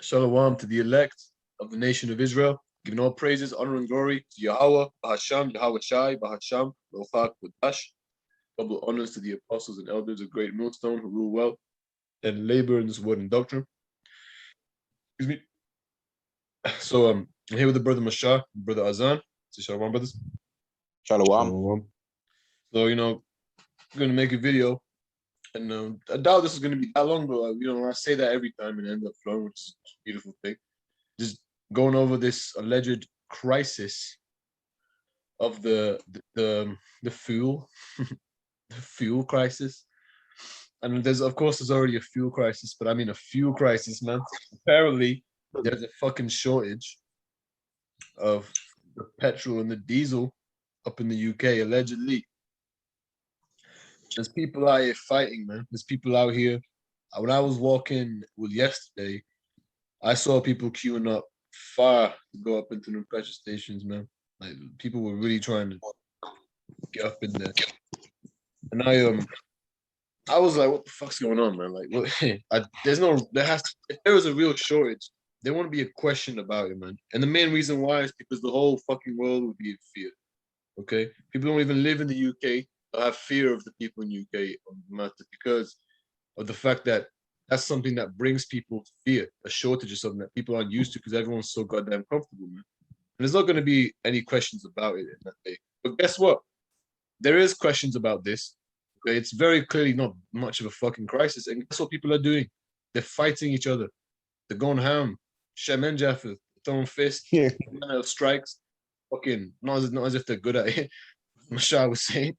Shalom to the elect of the nation of Israel, giving all praises, honor, and glory to Yahawah, bahasham, Yahawashi, bahasham, Lochak, Kodash. Double honors to the apostles and elders of Great Millstone who rule well and labor in this word and doctrine. Excuse me. So I'm here with the brother Mashar, brother Azan. Say shalom, brothers. Shalom. So I'm gonna make a video, and I doubt this is gonna be that long, but I say that every time and end up flowing, which is a beautiful thing. Just going over this alleged crisis of the fuel, the fuel crisis. And there's already a fuel crisis, but I mean a fuel crisis, man. Apparently, there's a fucking shortage of the petrol and the diesel up in the UK, allegedly. There's people out here fighting, man. There's people out here. When I was walking yesterday, I saw people queuing up far to go up into the petrol stations, man. Like people were really trying to get up in there. And I was like, what the fuck's going on, man? Like, what, if there was a real shortage, there wouldn't be a question about it, man. And the main reason why is because the whole fucking world would be in fear. Okay? People don't even live in the UK or have fear of the people in UK on the matter because of the fact that that's something that brings people to fear. A shortage is something that people aren't used to because everyone's so goddamn comfortable, man. And there's not going to be any questions about it in that day. But guess what? There is questions about this. Okay? It's very clearly not much of a fucking crisis. And guess what people are doing? They're fighting each other. They're going ham. Shem and Jaffa, throwing fists, strikes. Fucking not as if they're good at it. Mashar was saying.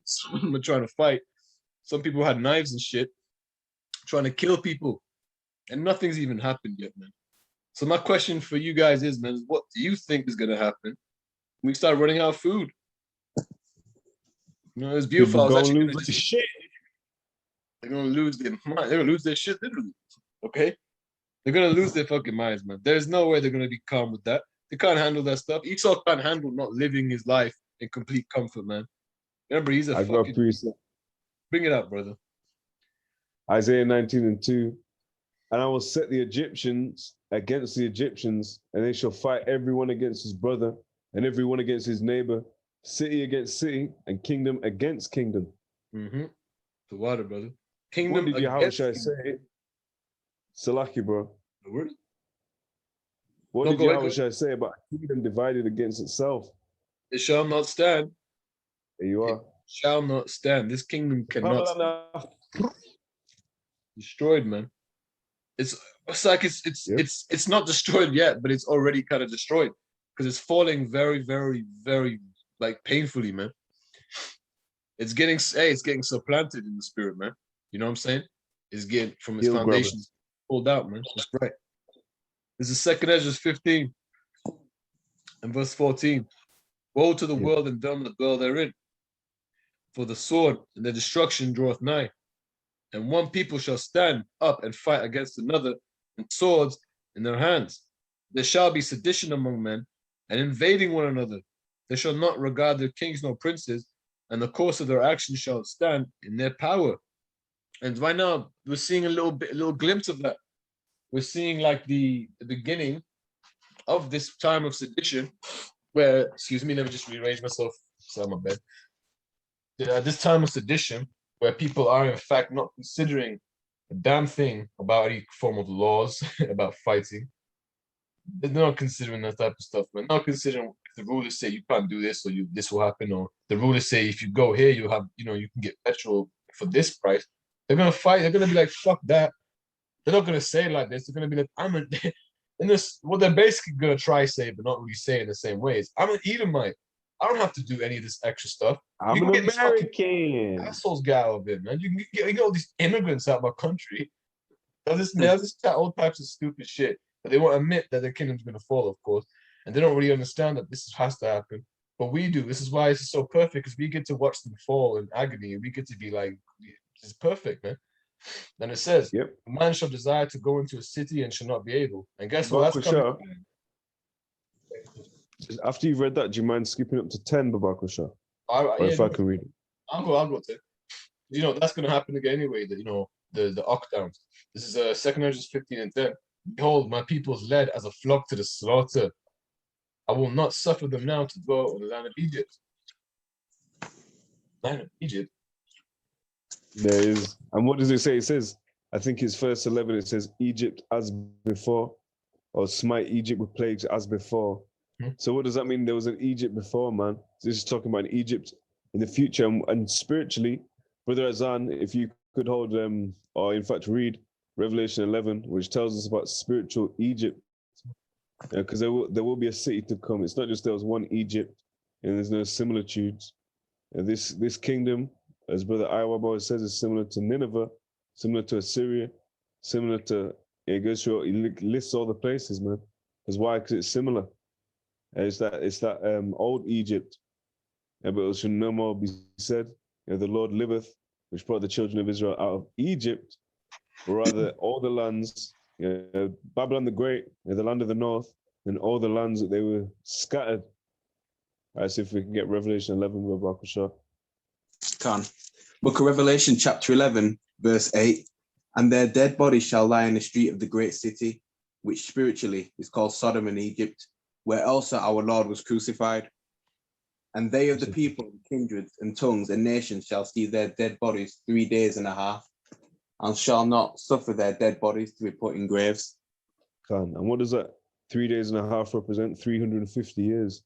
Some of them are trying to fight. Some people had knives and shit, trying to kill people. And nothing's even happened yet, man. So my question for you guys is, man, what do you think is gonna happen when we start running out of food? It's beautiful. People gonna lose their shit. They're gonna lose their mind. They're gonna lose their shit, literally. Okay? They're gonna lose their fucking minds, man. There's no way they're gonna be calm with that. They can't handle that stuff. Esau can't handle not living his life in complete comfort, man. Remember, he's a fucking... Bring it up, brother. Isaiah 19:2. And I will set the Egyptians against the Egyptians, and they shall fight everyone against his brother, and everyone against his neighbor, city against city, and kingdom against kingdom. Mm-hmm. The water, brother. Kingdom what did against Yahawashi say? Salaki, bro. The word? What did Yahawashi say about a kingdom divided against itself? It shall not stand. There you are. It shall not stand. This kingdom cannot stand. Destroyed, man. It's like it's not destroyed yet, but it's already kind of destroyed because it's falling very, very, very like painfully, man. It's getting supplanted in the spirit, man. You know what I'm saying? It's getting from its foundations pulled out, man. That's right. This is 2 Ezra 15 and verse 14. Woe to the world and them that dwell therein, for the sword and the destruction draweth nigh. And one people shall stand up and fight against another, and swords in their hands. There shall be sedition among men, and invading one another. They shall not regard their kings nor princes, and the course of their actions shall stand in their power. And right now, we're seeing a little glimpse of that. We're seeing like the beginning of this time of sedition, where, excuse me, let me just rearrange myself. It's on my bed. This time of sedition, where people are in fact not considering a damn thing about any form of laws about fighting. They're not considering that type of stuff, man. Not considering if the rulers say you can't do this or this will happen, or the rulers say if you go here you have you can get petrol for this price. They're gonna fight. They're gonna be like, fuck that. They're not gonna say it like this. They're gonna be like, what they're basically gonna try say, but not really say in the same way is, I'm an Edomite. I don't have to do any of this extra stuff. I'm an American. Assholes get out of it, man. You get all these immigrants out of our country. They'll just chat all types of stupid shit, but they won't admit that their kingdom's going to fall, of course. And they don't really understand that this has to happen. But we do. This is why this is so perfect, because we get to watch them fall in agony. We get to be like, this is perfect, man. Then it says, a man shall desire to go into a city and shall not be able. And guess what? That's coming. After you've read that, do you mind skipping up to 10, Babakosha? If I can read it. I'll go 10. That's going to happen again anyway, the lockdowns. This is 2 Ezra 15 and 10. Behold, my people is led as a flock to the slaughter. I will not suffer them now to dwell in the land of Egypt. Land of Egypt. There is. And what does it say? It says, I think it's verse 11, it says, Egypt as before, or smite Egypt with plagues as before. So what does that mean? There was an Egypt before, man. This is talking about an Egypt in the future. And spiritually, Brother Azan, if you could hold, or in fact read Revelation 11, which tells us about spiritual Egypt. Because there will be a city to come. It's not just there was one Egypt and there's no similitudes. This kingdom, as Brother Yahawah says, is similar to Nineveh, similar to Assyria, similar to, it goes through, it lists all the places, man. Because why? Because it's similar. It's that old Egypt. But it shall no more be said, the Lord liveth, which brought the children of Israel out of Egypt, or rather all the lands, Babylon the Great, the land of the north, and all the lands that they were scattered. All right, so if we can get Revelation 11, Babakasha. Can. Book of Revelation, chapter 11, verse 8. And their dead bodies shall lie in the street of the great city, which spiritually is called Sodom and Egypt, where also our Lord was crucified. And they of the people, kindreds, and tongues, and nations shall see their dead bodies 3 days and a half, and shall not suffer their dead bodies to be put in graves. And what does that 3 days and a half represent? 350 years.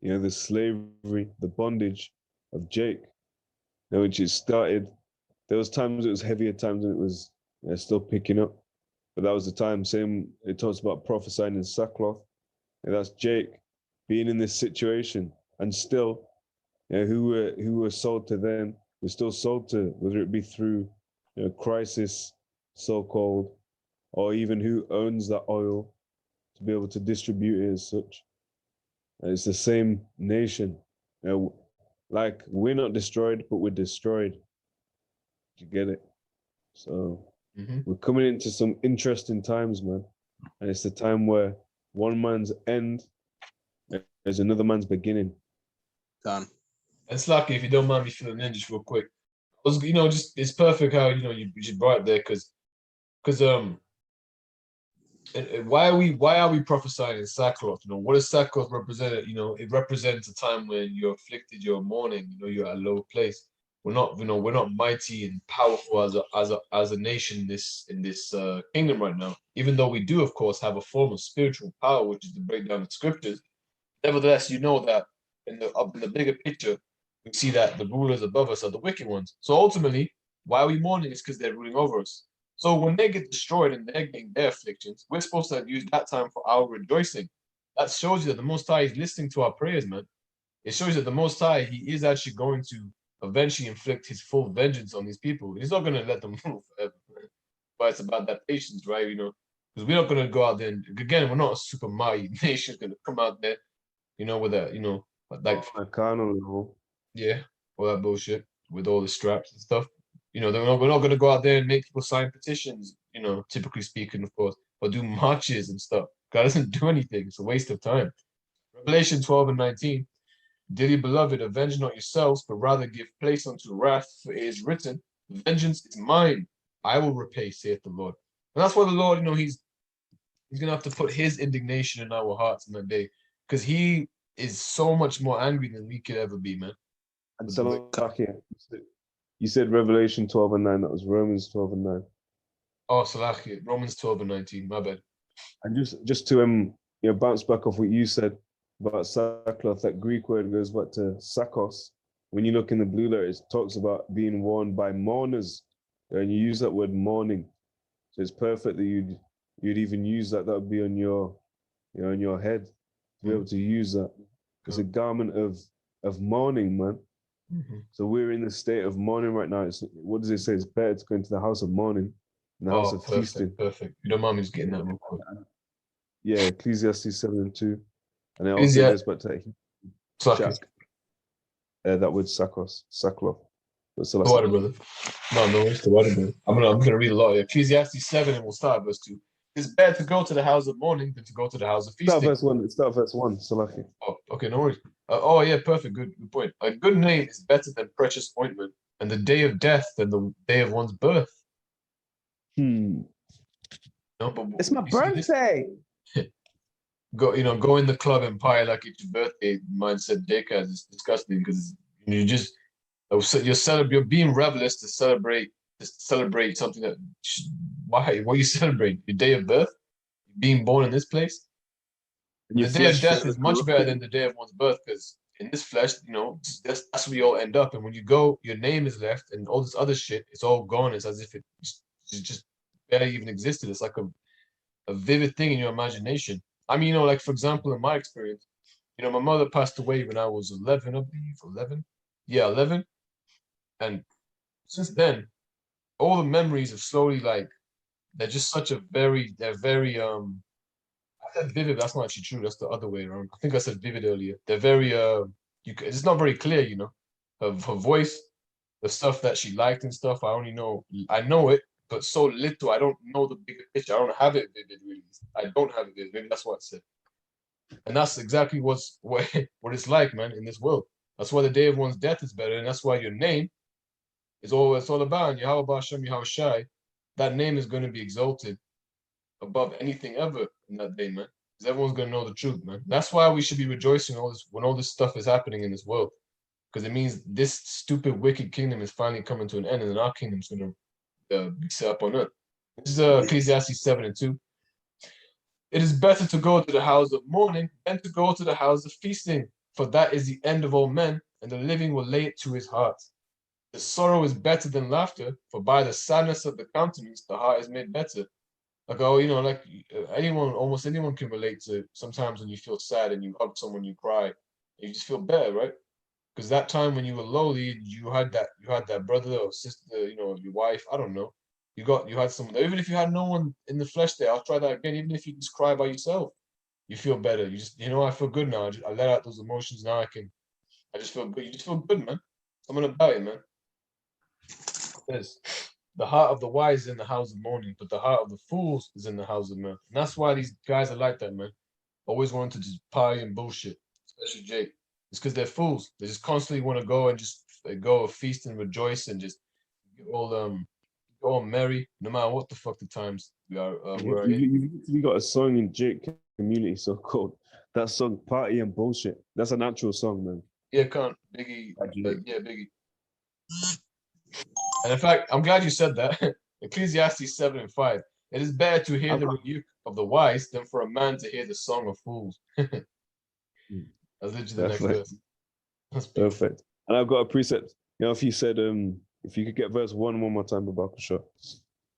The slavery, the bondage of Jake, which is started. There was times it was heavy, at times it was still picking up. But that was the time. Same, it talks about prophesying in sackcloth. And that's Jake being in this situation. And still, who were sold to them, we're still sold to, whether it be through crisis, so-called, or even who owns that oil to be able to distribute it as such. And it's the same nation. Like, we're not destroyed, but we're destroyed. You get it? So we're coming into some interesting times, man. And it's the time where one man's end is another man's beginning. Done. It's lucky if you don't mind me filling in just real quick. Just it's perfect how you just brought it there because why are we prophesying in sackcloth? What does sackcloth represent? It represents a time when you're afflicted, you're mourning, you're at a low place. We're not mighty and powerful as a nation in this kingdom right now. Even though we do, of course, have a form of spiritual power, which is the breakdown of scriptures. Nevertheless, that in the bigger picture, we see that the rulers above us are the wicked ones. So ultimately, why are we mourning? It's because they're ruling over us. So when they get destroyed and they're getting their afflictions, we're supposed to use that time for our rejoicing. That shows you that the Most High is listening to our prayers, man. It shows you that the Most High, He is actually going to eventually inflict His full vengeance on these people. He's not going to let them rule forever. But it's about that patience, right? Because we're not going to go out there and, again, we're not a super mighty nation going to come out there, with a, like a carnal level. Yeah, all that bullshit with all the straps and stuff. We're not going to go out there and make people sign petitions, typically speaking, of course, or do marches and stuff. God doesn't do anything. It's a waste of time. Revelation 12 and 19. Dearly beloved, avenge not yourselves, but rather give place unto wrath, for it is written, vengeance is mine, I will repay, saith the Lord. And that's why the Lord, He's going to have to put His indignation in our hearts in that day, because He is so much more angry than we could ever be, man. And so, you said Revelation 12 and 9. That was Romans 12 and 9. Oh, Salaki, Romans 12 and 19. My bad. And just to bounce back off what you said about sackcloth, that Greek word goes back to sakos. When you look in the blue letter, it talks about being worn by mourners, and you use that word mourning. So it's perfect that you'd even use that. That would be on your head to be able to use that. It's a garment of mourning, man. So we're in the state of mourning right now. What does it say? It's better to go into the house of mourning than the house of feasting. Perfect. You don't mind me just getting that real quick. Yeah, Ecclesiastes 7 and 2. And it also goes back to that word sackcloth. The water, brother. No, it's the water, brother. I'm gonna read a lot here. Ecclesiastes 7 and we'll start verse 2. It's better to go to the house of mourning than to go to the house of feasting. Start verse 1. Salaki. Oh, okay, no worries. Yeah, perfect. Good point. A good name is better than precious ointment, and the day of death than the day of one's birth. No, but It's my you see this, birthday. go in the club and party like it's your birthday mindset dickhead is disgusting because you just you're being rebellious to celebrate something that why? What you celebrate? Your day of birth? Being born in this place? And your The day of flesh death felt is much better than the day of one's birth because in this flesh, that's where you all end up. And when you go, your name is left and all this other shit, it's all gone. It's as if it just barely even existed. It's like a vivid thing in your imagination. I mean, like for example, in my experience, my mother passed away when I was 11, I believe, 11. Yeah, 11. And since then, all the memories have slowly like they're just they're very I said vivid, that's not actually true. That's the other way around. I think I said vivid earlier. They're very it's not very clear, her voice, the stuff that she liked and stuff. I know it, but so little. I don't know the bigger picture. I don't have it vivid really. I don't have it vivid. Maybe that's what I said. And that's exactly what what it's like, man, in this world. That's why the day of one's death is better, and that's why your name is all it's all about. And Yahawah, bahasham, Yahawashi, that name is going to be exalted above anything ever in that day, man. Because everyone's gonna know the truth, man. That's why we should be rejoicing all this when all this stuff is happening in this world. Because it means this stupid, wicked kingdom is finally coming to an end, and then our kingdom's gonna be set up on earth. This is Ecclesiastes 7:2. It is better to go to the house of mourning than to go to the house of feasting, for that is the end of all men, and the living will lay it to his heart. The sorrow is better than laughter, for by the sadness of the countenance the heart is made better. Like, like almost anyone can relate to sometimes when you feel sad and you hug someone, you cry, and you just feel better, right? Because that time when you were lowly, you had that brother or sister, your wife, I don't know. You had someone, even if you had no one in the flesh there, I'll try that again. Even if you just cry by yourself, you feel better. You just, I feel good now. I let out those emotions. Now I just feel good. You just feel good, man. Something about it, man. Yes. The heart of the wise is in the house of mourning, but the heart of the fools is in the house of mirth. And that's why these guys are like that, man. Always wanting to just party and bullshit, especially Jake. It's because they're fools. They just constantly want to go and just go feast and rejoice and just get all merry, no matter what the fuck the times we are. We're in. You've literally got a song in Jake community so called that song "Party and Bullshit." That's an actual song, man. Yeah, can't Biggie. Yeah, Biggie. And in fact, I'm glad you said that. Ecclesiastes 7:5. It is better to hear the rebuke of the wise than for a man to hear the song of fools. That's literally the next verse. That's perfect. And I've got a precept. If you said if you could get verse 1 more time about sure.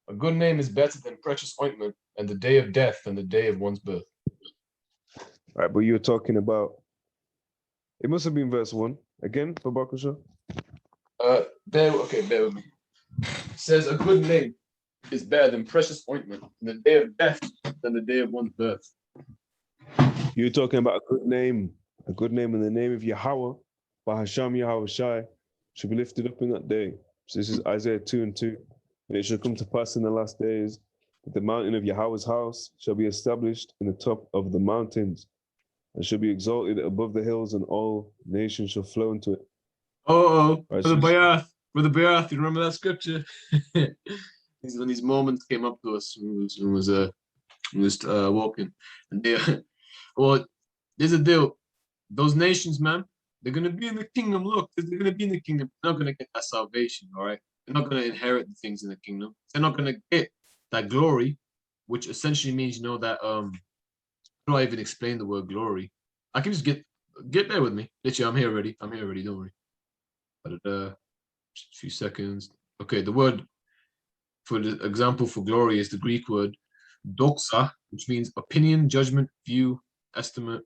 A good name is better than precious ointment, and the day of death than the day of one's birth. All right, but you were talking about it must have been verse 1 again for Bakusha. Bear with me. It says a good name is better than precious ointment, and the day of death than the day of one's birth. You're talking about a good name in the name of Yahawah, bahasham Yahawashi, should be lifted up in that day. So this is Isaiah 2:2. And it shall come to pass in the last days that the mountain of Yahawah's house shall be established in the top of the mountains, and shall be exalted above the hills, and all nations shall flow into it. Oh, right, Brother Bayath, you remember that scripture? When these moments came up to us, when we was walking, and well, there's a deal. Those nations, man, they're gonna be in the kingdom. Look, they're gonna be in the kingdom. They're not gonna get that salvation, all right? They're not gonna inherit the things in the kingdom. They're not gonna get that glory, which essentially means, that how do I even explain the word glory? I can just get there with me. Literally, I'm here already. Don't worry. But a few seconds. Okay, the word for the example for glory is the Greek word doxa, which means opinion, judgment, view, estimate,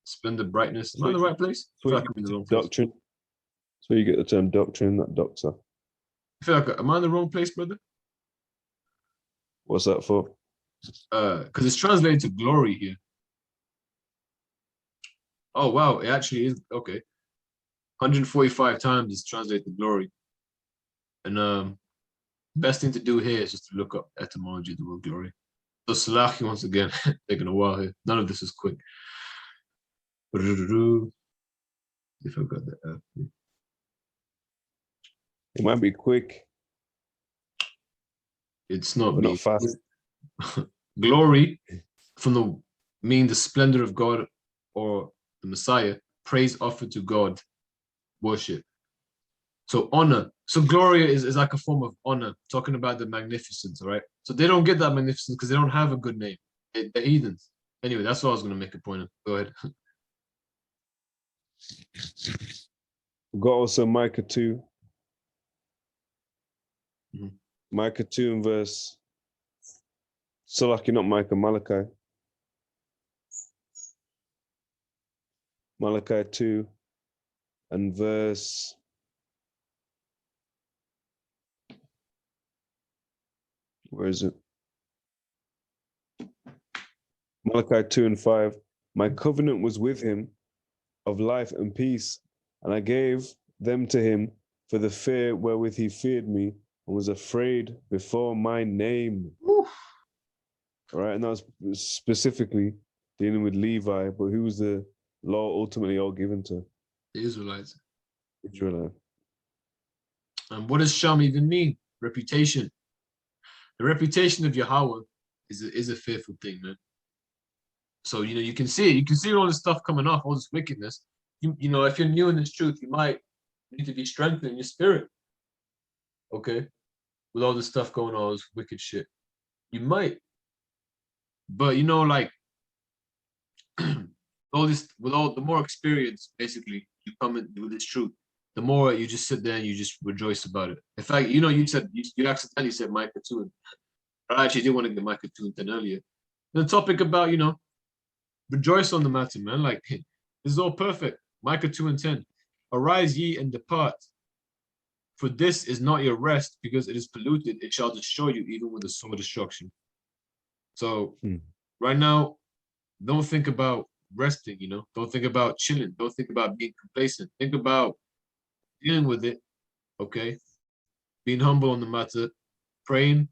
splendor, brightness. Am I in the right place? I feel like I'm in the wrong place. Doctrine. So you get the term doctrine, not doxa. I feel like am I in the wrong place, brother? What's that for? Because it's translated to glory here. Oh wow, it actually is okay. 145 times it's translated to glory. And best thing to do here is just to look up etymology of the word glory. So Salahi once again, taking a while here. None of this is quick. If I got that. It might be quick. It's not but not fast. glory from the mean the splendor of God or the Messiah, praise offered to God, worship. So honor. So glory is like a form of honor, talking about the magnificence, all right? So they don't get that magnificence because they don't have a good name. They're heathens. Anyway, that's what I was going to make a point of. Go ahead. We've got also Micah 2. Mhm. Micah 2 and verse, so lucky, not Micah, Malachi. Malachi 2 and verse, where is it? Malachi 2 and 5. My covenant was with him of life and peace, and I gave them to him for the fear wherewith he feared me and was afraid before my name. Woo. All right, and that was specifically dealing with Levi, but who was the law ultimately all given to? The Israelites. Israel. And what does Sham even mean? Reputation. The reputation of Yahawah is a fearful thing, man. So, you can see it. You can see all this stuff coming off, all this wickedness. You know, if you're new in this truth, you might need to be strengthened in your spirit. Okay? With all this stuff going on, all this wicked shit. You might. But, like, the more experience, basically, you come in with this truth, the more you just sit there and you just rejoice about it. In fact, you said, you accidentally said Micah 2. And I actually did want to get Micah 2 and 10 earlier. The topic about, rejoice on the matter, man. Like, this is all perfect. Micah 2 and 10. Arise ye and depart, for this is not your rest, because it is polluted. It shall destroy you, even with the sword of destruction. So, right now, don't think about resting, Don't think about chilling. Don't think about being complacent. Think about dealing with it, okay? Being humble on the matter, praying,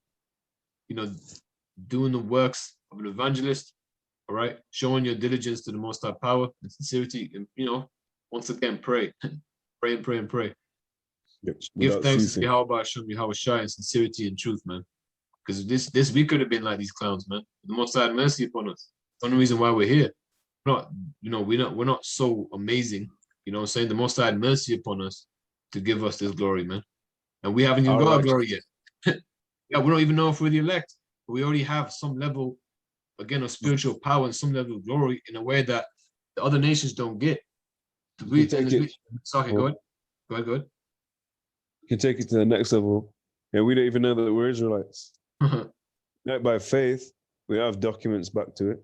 doing the works of an evangelist, all right? Showing your diligence to the Most High power and sincerity, and, once again, pray. Pray and pray and pray. Yep, Give thanks ceasing. to Yahawah, Yahawashi, and sincerity and truth, man. Because this we could have been like these clowns, man. The Most High had mercy upon us. The only reason why we're here. We're not so amazing. You know what I'm saying? The Most High had mercy upon us to give us this glory, man. And we haven't even got our glory yet. Yeah, we don't even know if we're the elect, but we already have some level, again, of spiritual power and some level of glory in a way that the other nations don't get. Sorry, go ahead. You can take it to the next level. Yeah, we don't even know that we're Israelites. Not by faith, we have documents back to it.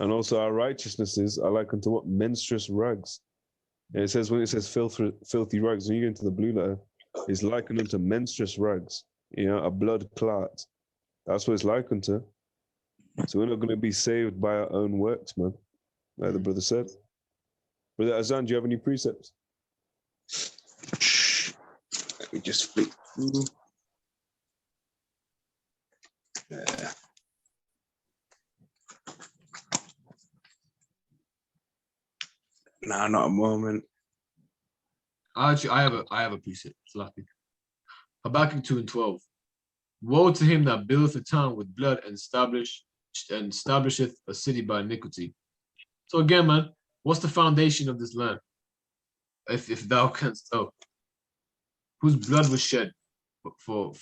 And also our righteousnesses are like unto what? Menstruous rags. And it says, when it says filthy rags, when you go into the blue letter, it's likened unto menstruous rags, a blood clot. That's what it's likened to. So we're not going to be saved by our own works, man, like the brother said. Brother Azan, do you have any precepts? Let me just flip through. No, not a moment. Actually, I have a precept. Lucky. Habakkuk 2 and 12. Woe to him that buildeth a town with blood and establisheth a city by iniquity. So again, man, what's the foundation of this land? If thou canst tell, whose blood was shed for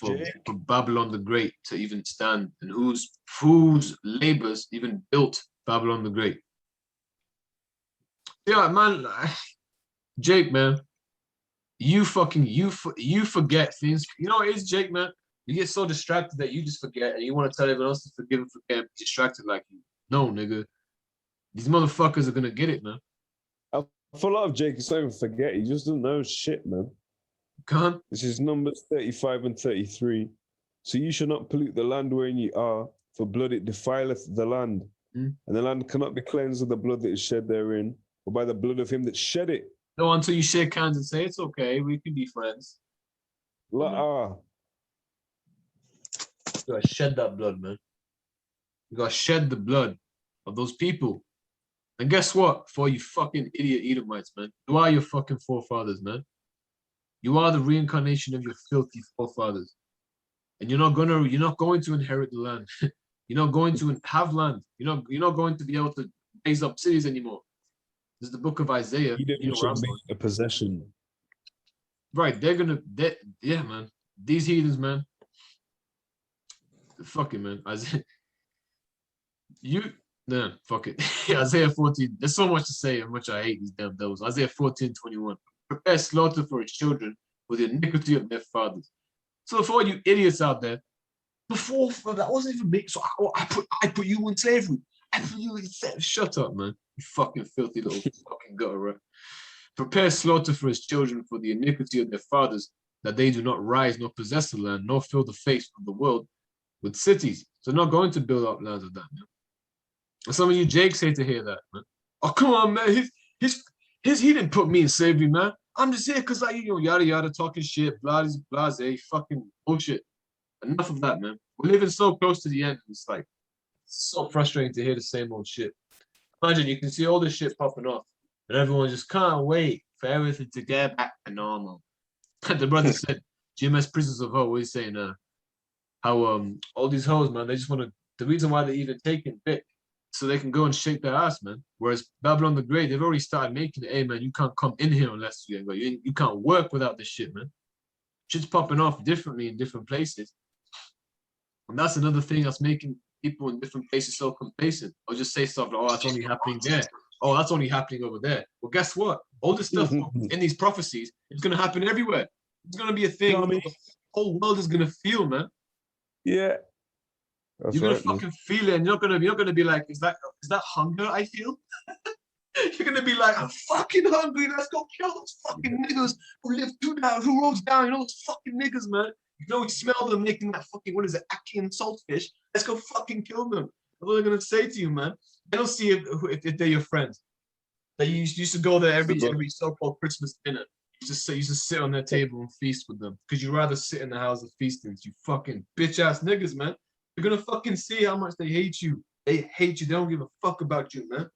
Babylon the Great to even stand, and whose labors even built Babylon the Great? Yeah, man, Jake, man, you forget things. You know what it is, Jake, man? You get so distracted that you just forget, and you want to tell everyone else to forgive and forget, and be distracted like you. No, nigga. These motherfuckers are gonna get it, man. For a lot of Jake, he's not even forget. He just doesn't know shit, man. Come. This is Numbers 35 and 33. So you shall not pollute the land wherein ye are, for blood it defileth the land. And the land cannot be cleansed of the blood that is shed therein, or by the blood of him that shed it. No, until you shake hands and say, it's okay, we can be friends. You gotta shed that blood, man. You gotta shed the blood of those people. And guess what? For you fucking idiot Edomites, man. You are your fucking forefathers, man. You are the reincarnation of your filthy forefathers. And you're not going to inherit the land. You're not going to have land. You're not going to be able to raise up cities anymore. This is the book of Isaiah. Eden You know where shall I'm be going. a possession. Right, yeah, man. These heathens, man. Fuck it, man. Fuck it. Isaiah 14. There's so much to say how much I hate these damn devils. Isaiah 14:21. Prepare slaughter for his children for the iniquity of their fathers. So for all you idiots out there, before that wasn't even me. So I put you in slavery. I put you in slavery. Shut up, man. You fucking filthy little fucking gutter, right? Prepare slaughter for his children for the iniquity of their fathers, that they do not rise nor possess the land, nor fill the face of the world with cities. So they're not going to build up lands of that, man. And some of you Jakes hate to hear that, man. Oh, come on, man. He didn't put me in slavery, man. I'm just here because yada yada, talking shit, blase, fucking bullshit. Enough of that, man. We're living so close to the end. It's like so frustrating to hear the same old shit. Imagine you can see all this shit popping off, and everyone just can't wait for everything to get back to normal. The brother said, GMS Prisons of Hope, he's saying how all these hoes, man, they just want to, the reason why they're even taking Vic, so they can go and shake their ass, man. Whereas Babylon the Great, they've already started making it, hey, man, you can't come in here unless you can't work without this shit, man. Shit's popping off differently in different places. And that's another thing that's making people in different places so complacent. Or just say stuff like, oh, that's only happening there. Oh, that's only happening over there. Well, guess what? All this stuff in these prophecies, it's going to happen everywhere. It's going to be a thing the whole world is going to feel, man. Yeah. That's you're right, gonna fucking feel it, and you're gonna be like, is that hunger I feel? You're gonna be like, I'm fucking hungry. Let's go kill those fucking niggas who live who roads down. You know those fucking niggas, man. You know we smell them making that fucking what is it, Ackee saltfish. Let's go fucking kill them. That's what they're gonna say to you, man. They don't see if they're your friends. They used to go there every so-called Christmas dinner. You used to sit on their table and feast with them because you'd rather sit in the house of feasting. You fucking bitch ass niggas, man. You're gonna fucking see how much they hate you. They hate you. They don't give a fuck about you, man.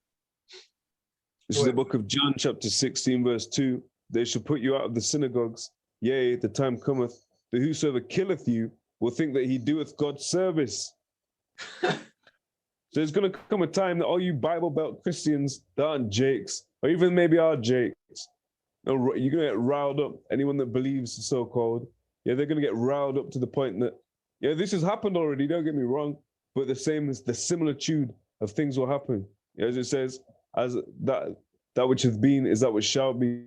This is the book of John, chapter 16, verse 2. They shall put you out of the synagogues. Yea, the time cometh that whosoever killeth you will think that he doeth God's service. So there's going to come a time that all you Bible Belt Christians that aren't Jakes, or even maybe are Jakes, you're going to get riled up. Anyone that believes so-called, they're going to get riled up to the point that, this has happened already, don't get me wrong, but the similitude of things will happen. As it says, as that which has been is that which shall be.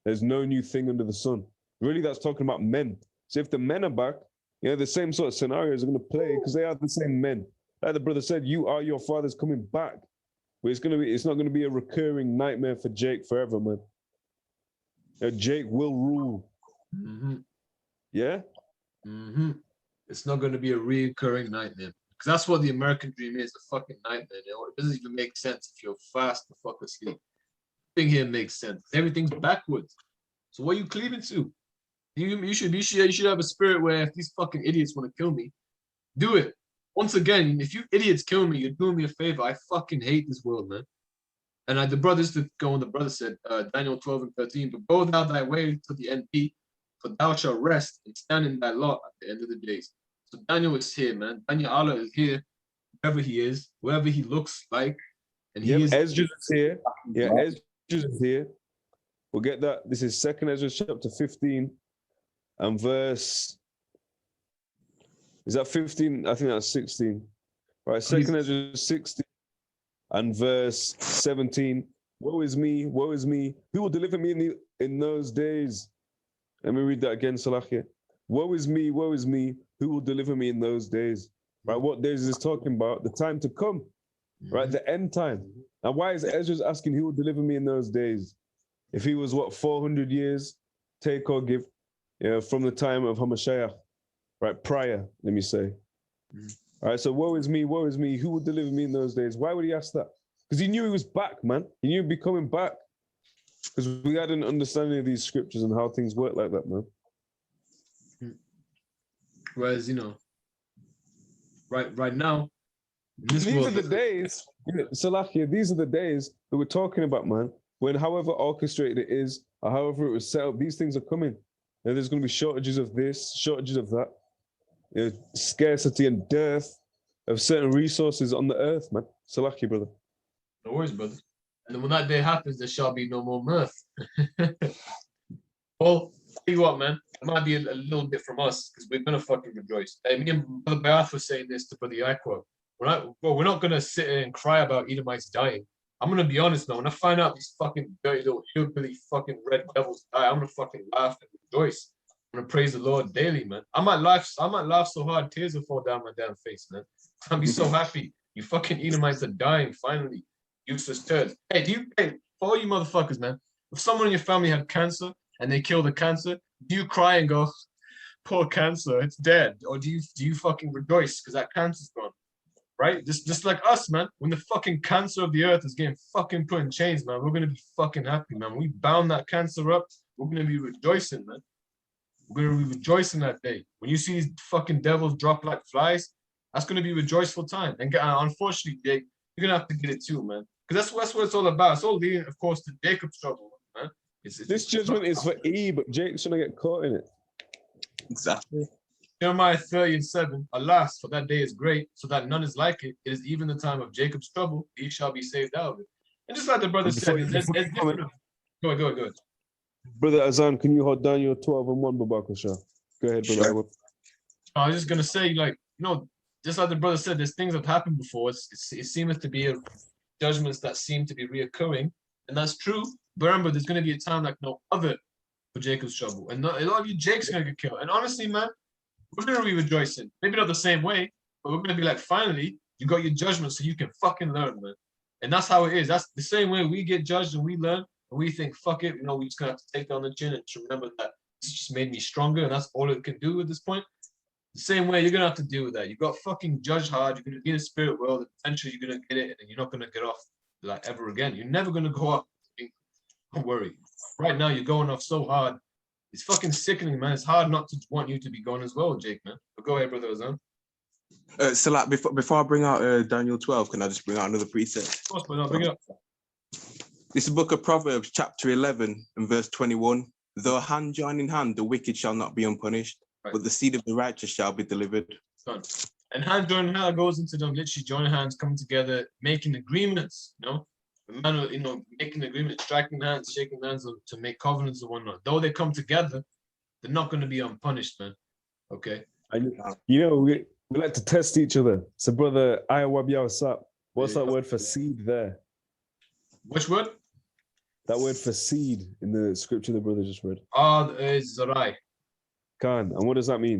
There's no new thing under the sun. Really, that's talking about men. So if the men are back, the same sort of scenarios are going to play because they are the same men. Like the brother said, you are your father's coming back. But it's not going to be a recurring nightmare for Jake forever, man. Jake will rule. Mm-hmm. Yeah? Mm-hmm. It's not going to be a recurring nightmare. Because that's what the American dream is, a fucking nightmare. It doesn't even make sense if you're fast the fuck asleep. Thing here makes sense. Everything's backwards. So what are you cleaving to? You should have a spirit where if these fucking idiots want to kill me, do it. Once again, if you idiots kill me, you're doing me a favor. I fucking hate this world, man. And the brothers to go on, the brother said, Daniel 12 and 13, but go thou thy way to the end, for thou shalt rest and stand in thy lot at the end of the days. So Daniel is here, man. Daniel Allah is here, wherever he is, wherever he looks like. And he is Ezra is here. Yeah, Ezra is here. We'll get that. This is 2nd Ezra chapter 15 and verse. Is that 15? I think that's 16. Right, 2nd Ezra 16 and verse 17. Woe is me, woe is me. Who will deliver me in those days? Let me read that again, Salahia. Woe is me, who will deliver me in those days? Right, what days is this talking about? The time to come, right, the end time. And why is Ezra asking who will deliver me in those days? If he was, 400 years, take or give, from the time of Hamashiach, right, prior, let me say. All right, so woe is me, who will deliver me in those days? Why would he ask that? Because he knew he was back, man. He knew he'd be coming back. Because we had an understanding of these scriptures and how things work like that, man. Whereas, right now, these are the days, Salahia, these are the days that we're talking about, man, when however orchestrated it is, or however it was set up, these things are coming. And there's going to be shortages of this, shortages of that, scarcity and dearth. of certain resources on the earth, man. Salaki, brother. No worries, brother. And then when that day happens, there shall be no more mirth. Well, tell you what, man, it might be a little bit from us because we're gonna fucking rejoice. Hey, me and Brother Bath was saying this to Brother Yahawah. We're not gonna sit here and cry about Edomites dying. I'm gonna be honest, man. When I find out these fucking dirty little hillbilly fucking red devils die, I'm gonna fucking laugh and rejoice. I'm gonna praise the Lord daily, man. I might laugh so hard, tears will fall down my damn face, man. I'll be so happy. You fucking Edomites are dying finally. Useless turds. Hey, for all you motherfuckers, man, if someone in your family had cancer and they kill the cancer, do you cry and go, poor cancer, it's dead? Or do you fucking rejoice because that cancer's gone? Right? Just like us, man. When the fucking cancer of the earth is getting fucking put in chains, man, we're gonna be fucking happy, man. When we bound that cancer up, we're gonna be rejoicing, man. We're gonna be rejoicing that day. When you see these fucking devils drop like flies, that's gonna be a rejoiceful time. And unfortunately, Jake, you're gonna have to get it too, man. Because that's what it's all about. It's all leading, of course, to Jacob's trouble, man. This judgment is for E, but Jake's gonna get caught in it. Exactly. Jeremiah 30:7. Alas, for that day is great, so that none is like it. It is even the time of Jacob's trouble. He shall be saved out of it. And just like the brother said, Go ahead. Brother Azan, can you hold down your 12 and 1, Babakasha? Go ahead, brother. Sure. I was just gonna say, just like the brother said, there's things that have happened before. It seems to be judgments that seem to be reoccurring, and that's true. But remember, there's gonna be a time like no other for Jacob's trouble, and a lot of you Jake's gonna get killed. And honestly, man, we're gonna be rejoicing. Maybe not the same way, but we're gonna be like, finally, you got your judgment, so you can fucking learn, man. And that's how it is. That's the same way we get judged and we learn, and we think, fuck it, we're just gonna have to take down the chin and to remember that this just made me stronger, and that's all it can do at this point. The same way you're gonna have to deal with that. You got fucking judged hard. You're gonna be in the spirit world. Eventually, you're gonna get it, and you're not gonna get off like ever again. You're never gonna go up. Don't worry. Right now, you're going off so hard. It's fucking sickening, man. It's hard not to want you to be gone as well, Jake, man. But go ahead, brother Ozan. Salat, before I bring out Daniel 12, can I just bring out another precept? Of course, but I'll bring it up. This is book of Proverbs, chapter 11 and verse 21. Though hand join in hand, the wicked shall not be unpunished, right, but the seed of the righteous shall be delivered. Done. And hand joining hand goes into them literally joining hands, coming together, making agreements, The man, making agreements, striking hands, shaking hands to make covenants and whatnot. Though they come together, they're not going to be unpunished, man. Okay? We like to test each other. So, brother, Yahawah, what's that word for seed there? Which word? That word for seed in the scripture the brother just read. Is Zarai. Khan. And what does that mean?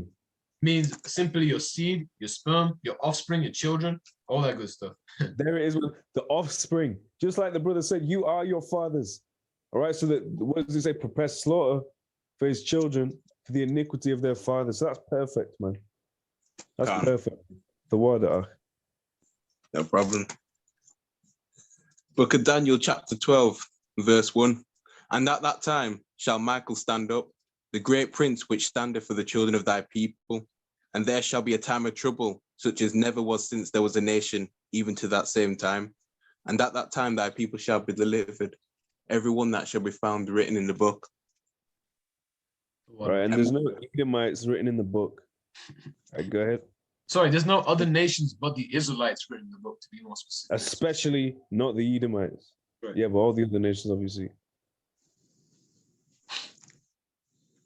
It means simply your seed, your sperm, your offspring, your children, all that good stuff. There it is, the offspring. Just like the brother said, you are your fathers. All right, so what does it say? Prepare slaughter for his children for the iniquity of their fathers. So that's perfect, man. That's perfect. The word. No problem. Book of Daniel, chapter 12, verse 1. And at that time shall Michael stand up, the great prince which standeth for the children of thy people. And there shall be a time of trouble, such as never was since there was a nation, even to that same time. And at that time thy people shall be delivered, every one that shall be found written in the book. Right, and there's no Edomites written in the book. All right, go ahead. Sorry, there's no other nations but the Israelites written in the book, to be more specific. Especially not the Edomites. Right. Yeah, but all the other nations, obviously.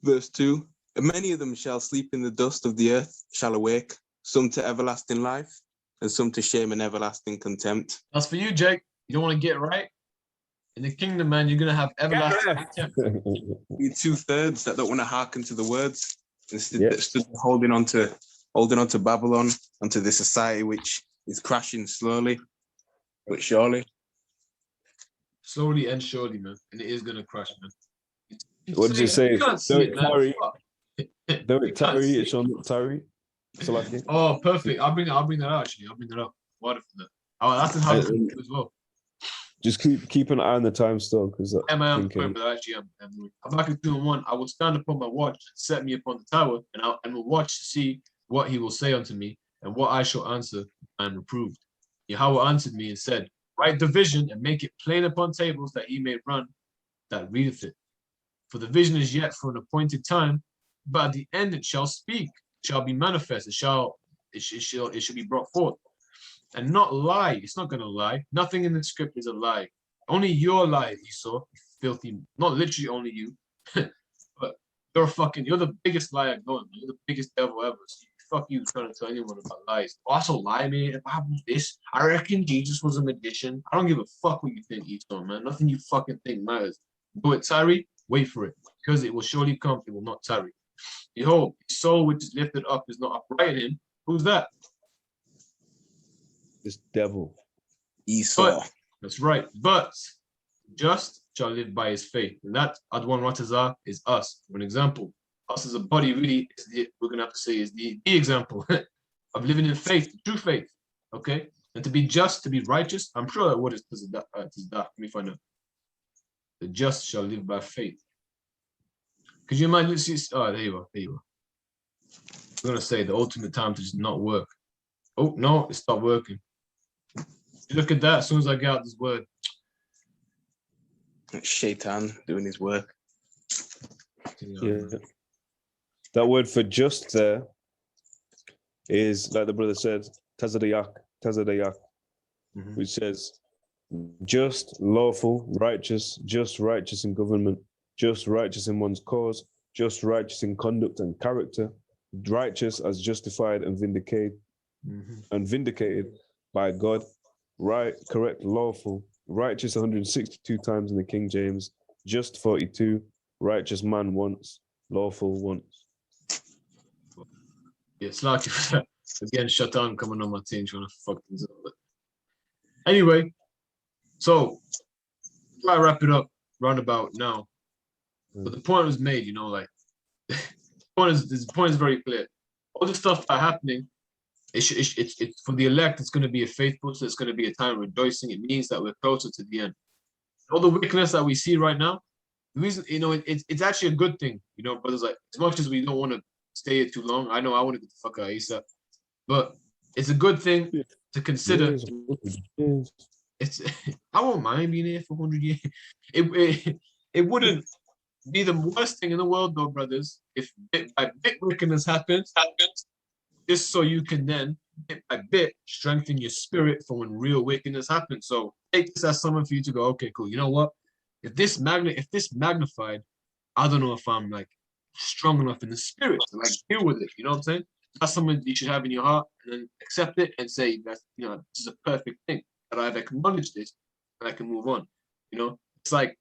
Verse 2. And many of them shall sleep in the dust of the earth, shall awake, some to everlasting life, and some to shame and everlasting contempt. That's for you, Jake. You don't want to get right? In the kingdom, man, you're going to have everlasting contempt. You 2/3 that don't want to hearken to the words, instead stood holding on to Babylon, onto this society which is crashing slowly, but surely. Slowly and surely, man. And it is going to crash, man. What did you say? Don't tarry. It shall not tarry. Oh, perfect. I'll bring that out, actually. I'll bring that up. Wonderful. Oh, that's how it's as well. Just keep an eye on the time still, because I'm point, but actually I'm back in 2 and 1. I will stand upon my watch and set me upon the tower, and will watch to see what he will say unto me, and what I shall answer and reproved. Yahawah answered me and said, write the vision and make it plain upon tables, that he may run that readeth it. For the vision is yet for an appointed time, but at the end it shall speak, shall be manifest, it shall be brought forth. and not lie. It's not going to lie. Nothing in the script is a lie. Only your lie, Esau, you filthy, not literally only you, but you're the biggest liar going. You're the biggest devil ever. So fuck you trying to tell anyone about lies. Also lie, man. If I have this, I reckon Jesus was a magician. I don't give a fuck what you think, Esau, man. Nothing you fucking think matters. Do it, tarry, wait for it, because it will surely come. It will not tarry. Behold, his soul which is lifted up is not upright in him. Who's that? This devil. Esau. That's right. But just shall live by his faith. And that Adwan Ratazah is us. For an example, us as a body really is we're gonna have to say is the example of living in faith, true faith. Okay? And to be just, to be righteous, I'm sure that word is that. Let me find out. The just shall live by faith. Could you imagine? Oh, there you are. There you are. I'm gonna say the ultimate time to just not work. Oh no, it stopped working. Look at that. As soon as I get out this word, Shaitan doing his work. Yeah. That word for just there is, like the brother said, tazadayak, which says just, lawful, righteous, just righteous in government, just righteous in one's cause, just righteous in conduct and character, righteous as justified and vindicated by God, right, correct, lawful, righteous 162 times in the King James, just 42, righteous man once, lawful once. Yeah, it's like again, Shaitan coming on my team trying to fuck things up. But anyway, so I wrap it up roundabout now. But the point was made, you know, like the point is very clear. All the stuff that happening, it's for the elect. It's going to be a faithful. So it's going to be a time of rejoicing. It means that we're closer to the end. All the wickedness that we see right now, the reason, you know, it's actually a good thing, you know, brothers. Like, as much as we don't want to stay here too long, I know I want to get the fuck out of ASAP, but it's a good thing to consider. It's I won't mind being here for 100 years. It wouldn't be the worst thing in the world, though, brothers, if bit by bit wickedness happens, just so you can then bit by bit strengthen your spirit for when real wickedness happens. So take this as something for you to go, okay, cool. You know what? If this magnified, I don't know if I'm like strong enough in the spirit to like deal with it. You know what I'm saying? That's something you should have in your heart, and then accept it and say that, you know, this is a perfect thing, that I've acknowledged this and I can move on. You know, it's like,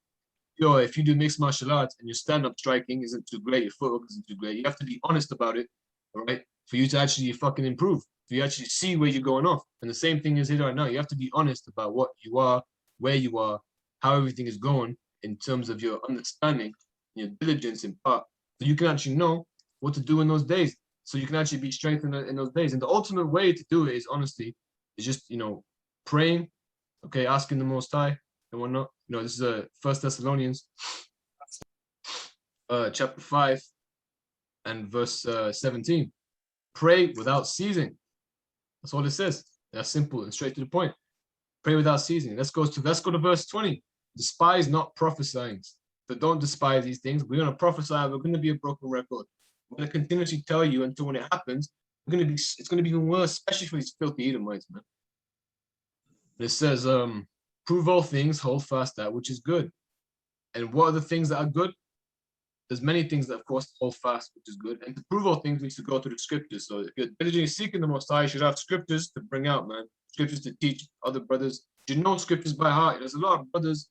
yo, if you do mixed martial arts and your stand-up striking isn't too great, your footwork isn't too great, you have to be honest about it, all right? For you to actually fucking improve, for you actually see where you're going off. And the same thing is here right now. You have to be honest about what you are, where you are, how everything is going in terms of your understanding, your diligence in part, so you can actually know what to do in those days. So you can actually be strengthened in those days. And the ultimate way to do it is honesty, is just, you know, praying, okay, asking the Most High and whatnot. You know, this is a 1 Thessalonians chapter 5 and verse 17. Pray without ceasing. That's all it says. That's simple and straight to the point. Pray without ceasing. Let's go to verse 20. Despise not prophesying. But don't despise these things. We're going to prophesy. We're going to be a broken record. We're going to continuously tell you until when it happens, it's going to be even worse, especially for these filthy Edomites, man. And it says, prove all things, hold fast that which is good. And what are the things that are good? There's many things that, of course, hold fast, which is good. And to prove all things, we need to go to the scriptures. So if you're diligently seeking the Most High, you should have scriptures to bring out, man. Scriptures to teach other brothers. You know scriptures by heart. There's a lot of brothers,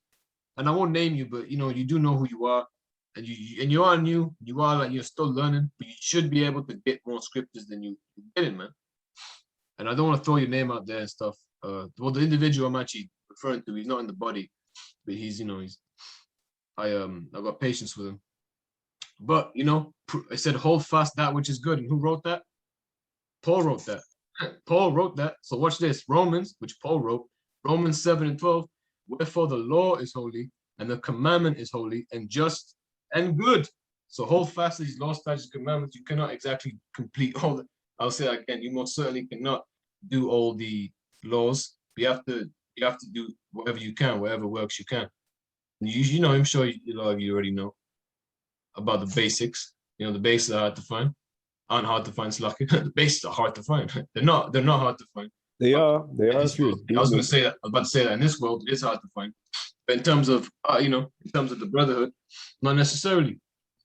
and I won't name you, but you know, you do know who you are. And you are new. You are like, you're still learning, but you should be able to get more scriptures than you get it, man. And I don't want to throw your name out there and stuff. Well, the individual I'm actually referring to, he's not in the body, but he's, you know, I got patience with him. But, you know, I said, hold fast that which is good. And who wrote that? Paul wrote that. Paul wrote that. So watch this. Romans, which Paul wrote, Romans 7 and 12. Wherefore the law is holy, and the commandment is holy, and just and good. So hold fast to these laws, statutes, commandments. You cannot exactly complete all the, I'll say that again, you most certainly cannot do all the laws. But you have to do whatever you can, whatever works you can. And you know, I'm sure a lot of you already know about the basics. You know, the basics are hard to find. Aren't hard to find, Slaki. The basics are hard to find. They're not hard to find. They are This few. world, I was going to say that. I was about to say that in this world, it is hard to find. But in terms of, in terms of the brotherhood, not necessarily.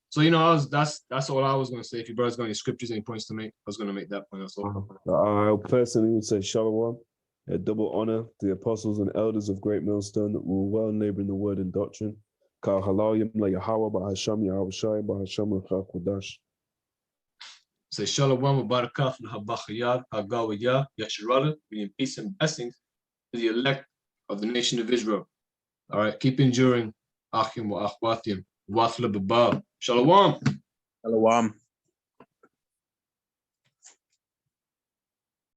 So, that's all I was going to say. If your brother's got any scriptures, any points to make, I was going to make that point also. I personally would say Shalom, a double honor to the apostles and elders of Great Millstone that were well neighboring the word and doctrine. Ka halalyam la Yahawah, bahasham, Yahawashi, bahasham, Kodash. Say Shalom wa barakah l'habachayar hagawiyah yasharala, meaning peace and blessings to the elect of the nation of Israel. All right, keep enduring. Achim wa achwatim, wathla babab. Shalom. Shalom.